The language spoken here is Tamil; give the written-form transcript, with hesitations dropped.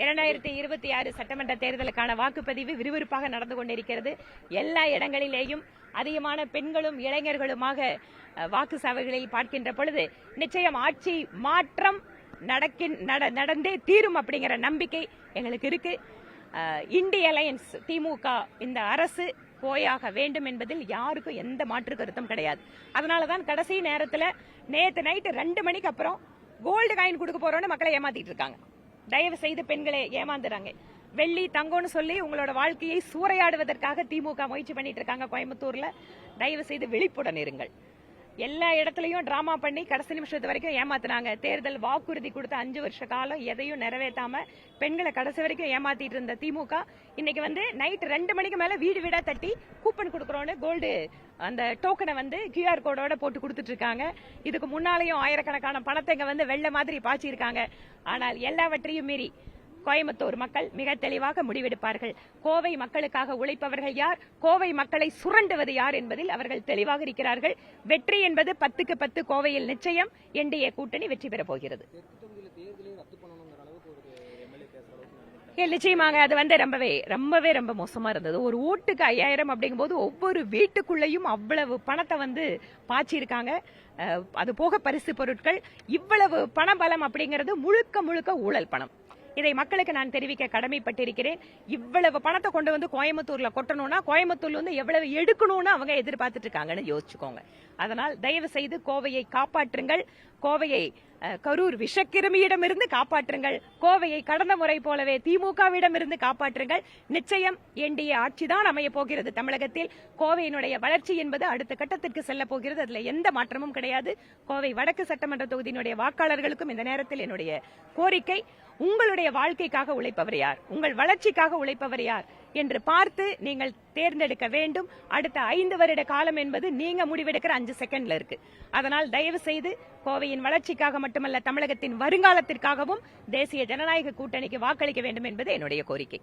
2026 சட்டமன்ற தேர்தலுக்கான வாக்குப்பதிவு விறுவிறுப்பாக நடந்து கொண்டிருக்கிறது. எல்லா இடங்களிலேயும் அதிகமான பெண்களும் இளைஞர்களுமாக வாக்கு சாவடிகளில் பார்க்கின்ற பொழுது நிச்சயம் ஆட்சி மாற்றம் நடந்தே தீரும் அப்படிங்கிற நம்பிக்கை எங்களுக்கு இருக்கு. இந்திய அலையன்ஸ் திமுக இந்த அரசு போயாக வேண்டும் என்பதில் யாருக்கும் எந்த மாற்று கருத்தும் கிடையாது. அதனாலதான் கடைசி நேரத்தில் நேற்று நைட்டு 2 மணிக்கு அப்புறம் கோல்டு காயின் கொடுக்க போறோம்னு மக்களை ஏமாத்திட்டு இருக்காங்க. தயவு செய்து பெண்களை ஏமாந்துறாங்க. வெள்ளி தங்கம்னு சொல்லி உங்களோட வாழ்க்கையை சூறையாடுவதற்காக திமுக முயற்சி பண்ணிட்டு இருக்காங்க கோயம்புத்தூர்ல. தயவு செய்து விழிப்புடன் இருங்கள். எல்லா இடத்துலயும் டிராமா பண்ணி கடைசி நிமிஷத்து வரைக்கும் ஏமாத்தினாங்க. தேர்தல் வாக்குறுதி கொடுத்த 5 வருஷ காலம் எதையும் நிறைவேற்றாம பெண்களை கடைசி வரைக்கும் ஏமாத்திட்டு இருந்த திமுக இன்னைக்கு நைட் 2 மணிக்கு மேல வீடு வீடா தட்டி கூப்பன் கொடுக்கறோன்னு கோல்டு அந்த டோக்கனை QR கோடோட போட்டு கொடுத்துட்டு இருக்காங்க. இதுக்கு முன்னாலேயும் ஆயிரக்கணக்கான பணத்தை இங்க வெள்ள மாதிரி பாய்ச்சி இருக்காங்க. ஆனால் எல்லாவற்றையும் மீறி கோயம்புத்தூர் மக்கள் மிக தெளிவாக முடிவெடுப்பார்கள். கோவை மக்களுக்காக உழைப்பவர்கள் யார், கோவை மக்களை சுரண்டுவது யார் என்பதில் அவர்கள் தெளிவாக இருக்கிறார்கள். வெற்றி என்பது 10க்கு 10 கோவையில் நிச்சயம். என்டிஏ கூட்டணி வெற்றி பெற போகிறது. நிச்சயமாக அது ரொம்பவே ரொம்ப மோசமா இருந்தது. ஒரு ஓட்டுக்கு 5000 அப்படிங்கும் போது ஒவ்வொரு வீட்டுக்குள்ளேயும் அவ்வளவு பணத்தை பாய்ச்சி இருக்காங்க. அது போக பரிசு பொருட்கள், இவ்வளவு பணபலம் அப்படிங்கிறது முழுக்க முழுக்க ஊழல் பணம். இதை மக்களுக்கு நான் தெரிவிக்க கடமைப்பட்டிருக்கிறேன். இவ்வளவு பணத்தை கொண்டு கோயம்புத்தூர்ல கொட்டணும்னா கோயம்புத்தூர்ல எவ்வளவு எடுக்கணும்னு அவங்க எதிர்பார்த்துட்டு இருக்காங்கன்னு யோசிச்சுக்கோங்க. அதனால் தயவு செய்து கோவையை காப்பாற்றுங்கள். கோவையை கரூர் விஷக்கிருமியிடமிருந்து காப்பாற்றுங்கள். கோவையை கடந்த முறை போலவே திமுகவிடமிருந்து காப்பாற்றுங்கள். நிச்சயம் என்டிஏ ஆட்சிதான் அமைய போகிறது தமிழகத்தில். கோவையினுடைய வளர்ச்சி என்பது அடுத்த கட்டத்திற்கு செல்ல போகிறது. அதுல எந்த மாற்றமும் கிடையாது. கோவை வடக்கு சட்டமன்ற தொகுதியினுடைய வாக்காளர்களுக்கும் இந்த நேரத்தில் என்னுடைய கோரிக்கை, உங்களுடைய வாழ்க்கைக்காக உழைப்பவர் யார், உங்கள் வளர்ச்சிக்காக உழைப்பவர் யார் என்று பார்த்து நீங்கள் தேர்ந்தெடுக்க வேண்டும். அடுத்த 5 வருட காலம் என்பது நீங்க முடிவெடுக்கிற 5 செகண்ட்ல இருக்கு. அதனால் தயவு செய்து கோவையின் வளர்ச்சிக்காக மட்டுமல்ல, தமிழகத்தின் வருங்காலத்திற்காகவும் தேசிய ஜனநாயக கூட்டணிக்கு வாக்களிக்க வேண்டும் என்பது என்னுடைய கோரிக்கை.